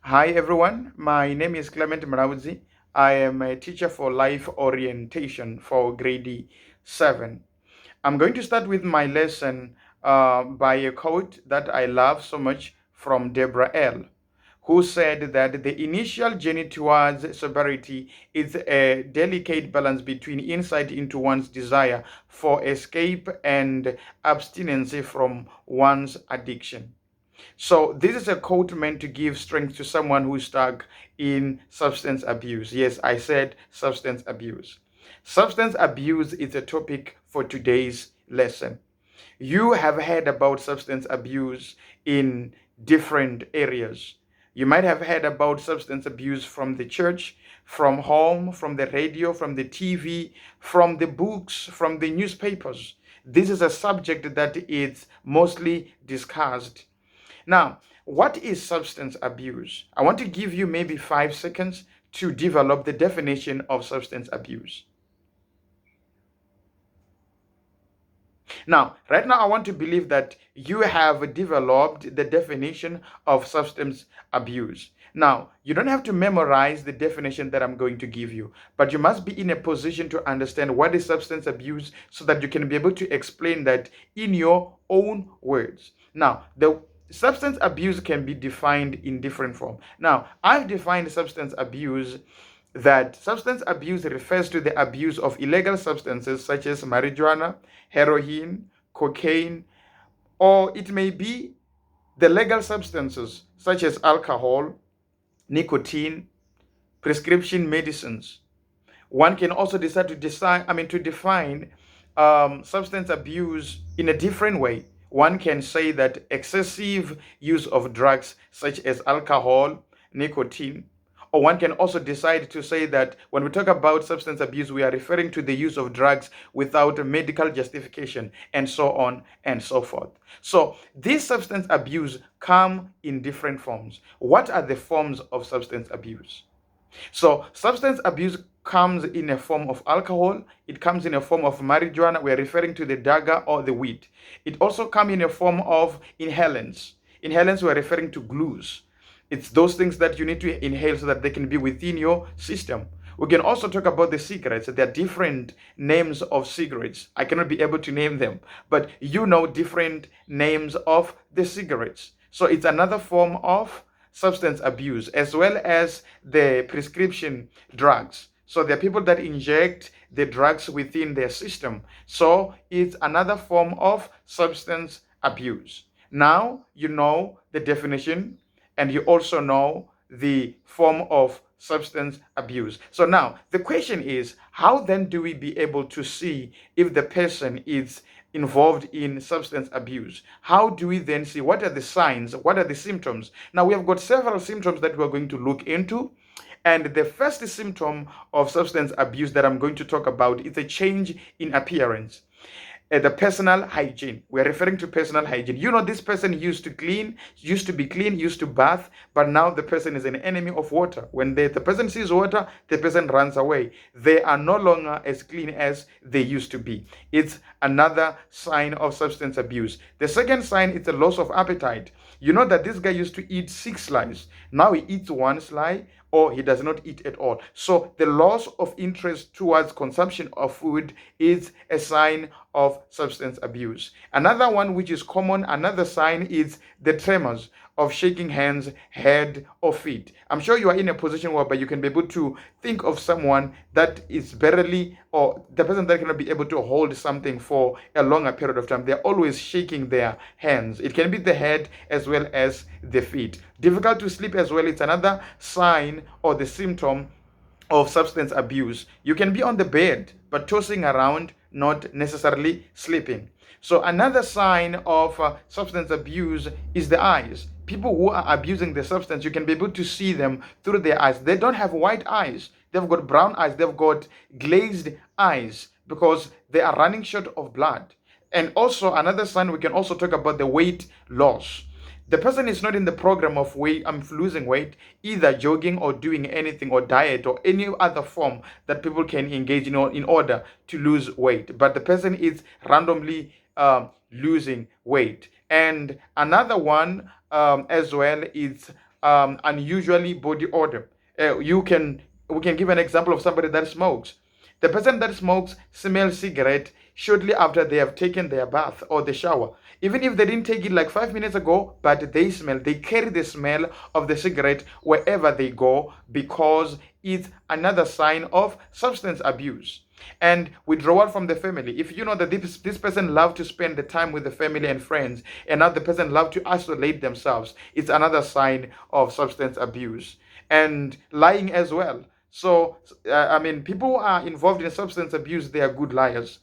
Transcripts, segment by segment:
Hi everyone, my name is Clement Mrauzi. I am a teacher for life orientation for grade 7. I'm going to start with my lesson by a quote that I love so much from Deborah L., who said that the initial journey towards sobriety is a delicate balance between insight into one's desire for escape and abstinence from one's addiction. So this is a quote meant to give strength to someone who's stuck in substance abuse. Yes, I said substance abuse. Substance abuse is a topic for today's lesson. You have heard about substance abuse in different areas. You might have heard about substance abuse from the church, from home, from the radio, from the TV, from the books, from the newspapers. This is a subject that is mostly discussed. Now, what is substance abuse? I want to give you maybe 5 seconds to develop the definition of substance abuse. Now, right now, I want to believe that you have developed the definition of substance abuse. Now, you don't have to memorize the definition that I'm going to give you, but you must be in a position to understand what is substance abuse so that you can be able to explain that in your own words. Now, the substance abuse can be defined in different form. Now, I've defined substance abuse that substance abuse refers to the abuse of illegal substances such as marijuana, heroin, cocaine, or it may be the legal substances such as alcohol, nicotine, prescription medicines. One can also decide to define substance abuse in a different way. One can say that excessive use of drugs such as alcohol, nicotine, or one can also decide to say that when we talk about substance abuse, we are referring to the use of drugs without a medical justification, and so on and so forth. So these substance abuse come in different forms. What are the forms of substance abuse? So substance abuse comes in a form of alcohol. It comes in a form of marijuana. We're referring to the dagga or the weed. It also comes in a form of inhalants. Inhalants, we're referring to glues. It's those things that you need to inhale so that they can be within your system. We can also talk about the cigarettes. There are different names of cigarettes. I cannot be able to name them, but you know different names of the cigarettes. So it's another form of substance abuse, as well as the prescription drugs. So there are people that inject the drugs within their system. So it's another form of substance abuse. Now you know the definition and you also know the form of substance abuse. So now the question is, how then do we be able to see if the person is involved in substance abuse? How do we then see what are the signs, what are the symptoms? Now we have got several symptoms that we're going to look into. And the first symptom of substance abuse that I'm going to talk about is a change in appearance. The personal hygiene. We're referring to personal hygiene. You know, this person used to be clean, used to bath, but now the person is an enemy of water. When the person sees water, the person runs away. They are no longer as clean as they used to be. It's another sign of substance abuse. The second sign is the loss of appetite. You know that this guy used to eat 6 slices. Now he eats 1 slice, or he does not eat at all. So the loss of interest towards consumption of food is a sign of substance abuse. Another one which is common, another sign is the tremors of shaking hands, head, or feet. I'm sure you are in a position whereby you can be able to think of someone that is barely, or the person that cannot be able to hold something for a longer period of time. They're always shaking their hands. It can be the head as well as the feet. Difficult to sleep as well. It's another sign or the symptom of substance abuse. You can be on the bed but tossing around, not necessarily sleeping. So another sign of substance abuse is the eyes. People who are abusing the substance, you can be able to see them through their eyes. They don't have white eyes. They've got brown eyes. They've got glazed eyes because they are running short of blood. And also another sign, we can also talk about the weight loss. The person is not in the program of losing weight, either jogging or doing anything or diet or any other form that people can engage in order to lose weight. But the person is randomly losing weight. And another one as well is unusually body odor. We can give an example of somebody that smokes. The person that smokes smells cigarette shortly after they have taken their bath or the shower. Even if they didn't take it like 5 minutes ago, but they carry the smell of the cigarette wherever they go because it's another sign of substance abuse and withdrawal from the family. If you know that this person loves to spend the time with the family and friends, and now the person loves to isolate themselves, it's another sign of substance abuse. And lying as well. So people who are involved in substance abuse, they are good liars.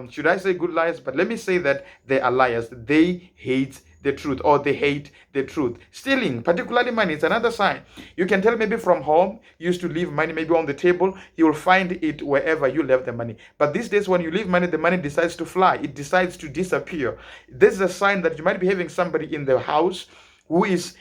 Should I say good liars? But let me say that they are liars. They hate the truth, or they hate the truth. Stealing, particularly money, is another sign. You can tell maybe from home, you used to leave money maybe on the table, you will find it wherever you left the money. But these days, when you leave money, the money decides to fly, it decides to disappear. This is a sign that you might be having somebody in the house who is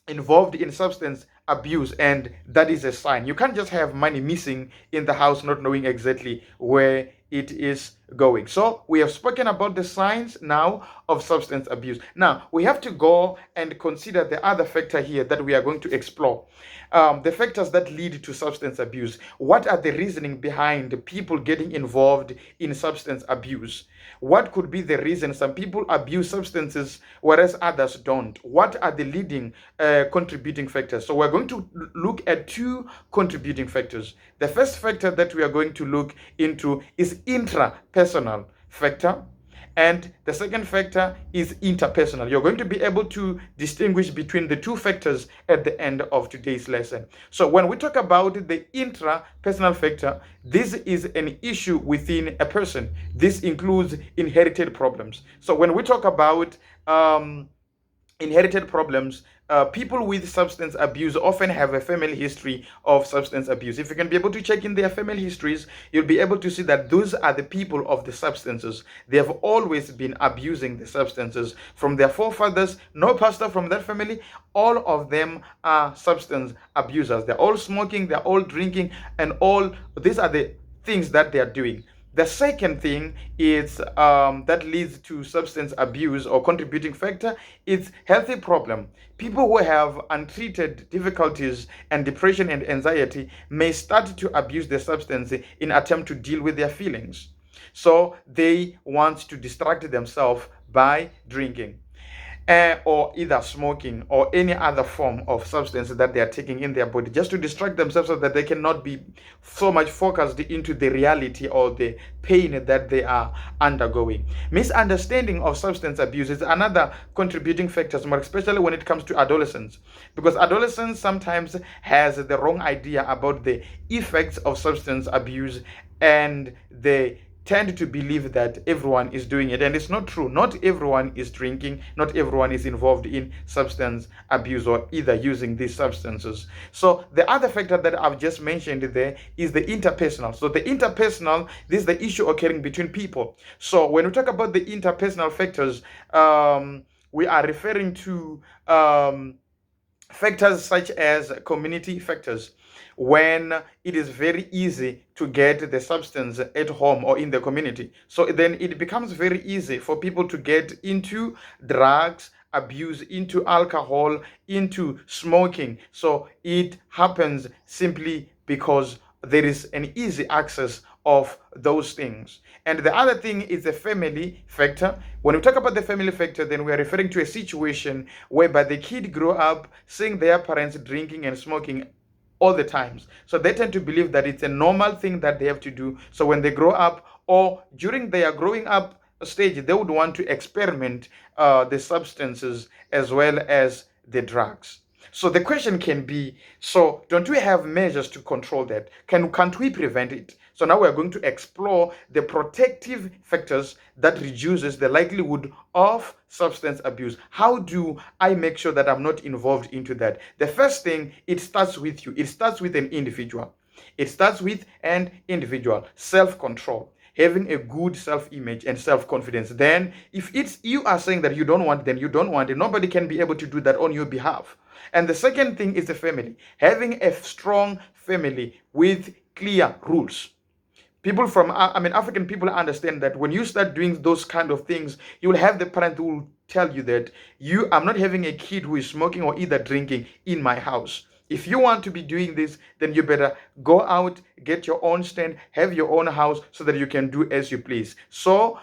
involved in substance abuse, and that is a sign. You can't just have money missing in the house not knowing exactly where it is going. So we have spoken about the signs now of substance abuse. Now we have to go and consider the other factor here that we are going to explore. The factors that lead to substance abuse. What are the reasoning behind people getting involved in substance abuse? What could be the reason some people abuse substances whereas others don't? What are the leading contributing factors? So we're going to look at two contributing factors. The first factor that we are going to look into is intrapersonal factor, and the second factor is interpersonal. You're going to be able to distinguish between the two factors at the end of today's lesson. So when we talk about the intrapersonal factor, this is an issue within a person. This includes inherited problems. So when we talk about inherited problems, people with substance abuse often have a family history of substance abuse. If you can be able to check in their family histories, you'll be able to see that those are the people of the substances. They have always been abusing the substances from their forefathers. No pastor from that family, all of them are substance abusers. They're all smoking, they're all drinking, and all these are the things that they are doing. The second thing is that leads to substance abuse or contributing factor is healthy problem. People who have untreated difficulties and depression and anxiety may start to abuse the substance in attempt to deal with their feelings. So they want to distract themselves by drinking. Or either smoking or any other form of substance that they are taking in their body, just to distract themselves so that they cannot be so much focused into the reality or the pain that they are undergoing. Misunderstanding of substance abuse is another contributing factor, more especially when it comes to adolescents, because adolescents sometimes has the wrong idea about the effects of substance abuse, and they tend to believe that everyone is doing it, and it's not true. Not everyone is drinking, not everyone is involved in substance abuse or either using these substances. So the other factor that I've just mentioned there is the interpersonal. So the interpersonal, this is the issue occurring between people. So when we talk about the interpersonal factors, we are referring to factors such as community factors, when it is very easy to get the substance at home or in the community. So then it becomes very easy for people to get into drugs abuse, into alcohol, into smoking. So it happens simply because there is an easy access of those things. And the other thing is the family factor. When we talk about the family factor, then we are referring to a situation whereby the kid grew up seeing their parents drinking and smoking all the times. So they tend to believe that it's a normal thing that they have to do. So when they grow up or during their growing up stage, they would want to experiment the substances as well as the drugs. So the question can be, so don't we have measures to control that? Can't we prevent it? So now we're going to explore the protective factors that reduces the likelihood of substance abuse. How do I make sure that I'm not involved into that? The first thing, it starts with you. It starts with an individual. It starts with an individual. Self-control. Having a good self-image and self-confidence. Then if it's you are saying that you don't want, then you don't want it. Nobody can be able to do that on your behalf. And the second thing is the family. Having a strong family with clear rules. People from, African people understand that when you start doing those kind of things, you will have the parent who will tell you that I'm not having a kid who is smoking or either drinking in my house. If you want to be doing this, then you better go out, get your own stand, have your own house so that you can do as you please. So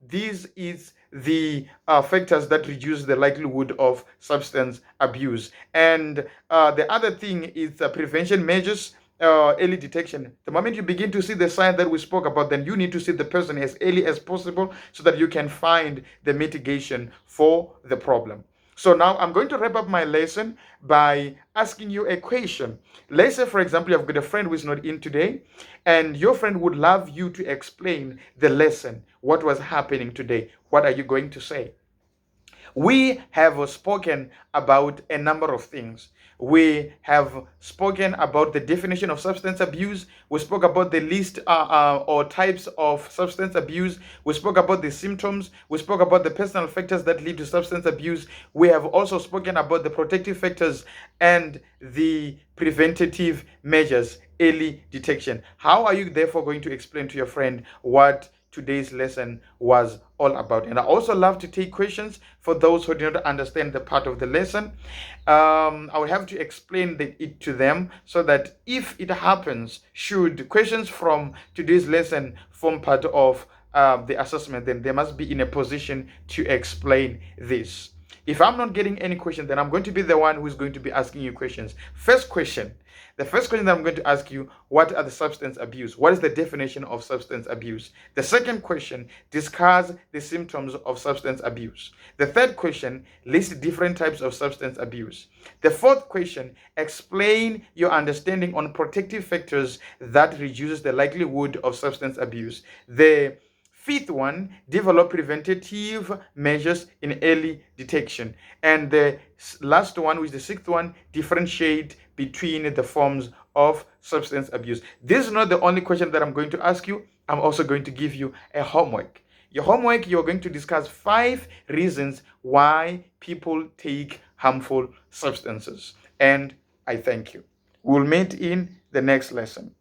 these is the factors that reduce the likelihood of substance abuse. And the other thing is prevention measures. Early detection. The moment you begin to see the sign that we spoke about, then you need to see the person as early as possible so that you can find the mitigation for the problem. So now I'm going to wrap up my lesson by asking you a question. Let's say, for example, you've got a friend who is not in today, and your friend would love you to explain the lesson, what was happening today. What are you going to say? We have spoken about a number of things. We have spoken about the definition of substance abuse. We spoke about the list or types of substance abuse. We spoke about the symptoms. We spoke about the personal factors that lead to substance abuse. We have also spoken about the protective factors and the preventative measures, early detection. How are you therefore going to explain to your friend what today's lesson was all about? And I also love to take questions for those who do not understand the part of the lesson. I will have to explain it to them so that if it happens, should questions from today's lesson form part of the assessment, then they must be in a position to explain this. If I'm not getting any question, then I'm going to be the one who is going to be asking you questions. First question. The first question that I'm going to ask you, what are the substance abuse? What is the definition of substance abuse? The second question, discuss the symptoms of substance abuse. The third question, list different types of substance abuse. The fourth question, explain your understanding on protective factors that reduces the likelihood of substance abuse. The fifth one, develop preventative measures in early detection. And the last one, which is the sixth one, differentiate between the forms of substance abuse. This is not the only question that I'm going to ask you. I'm also going to give you a homework. Your homework, you're going to discuss 5 reasons why people take harmful substances. And I thank you. We'll meet in the next lesson.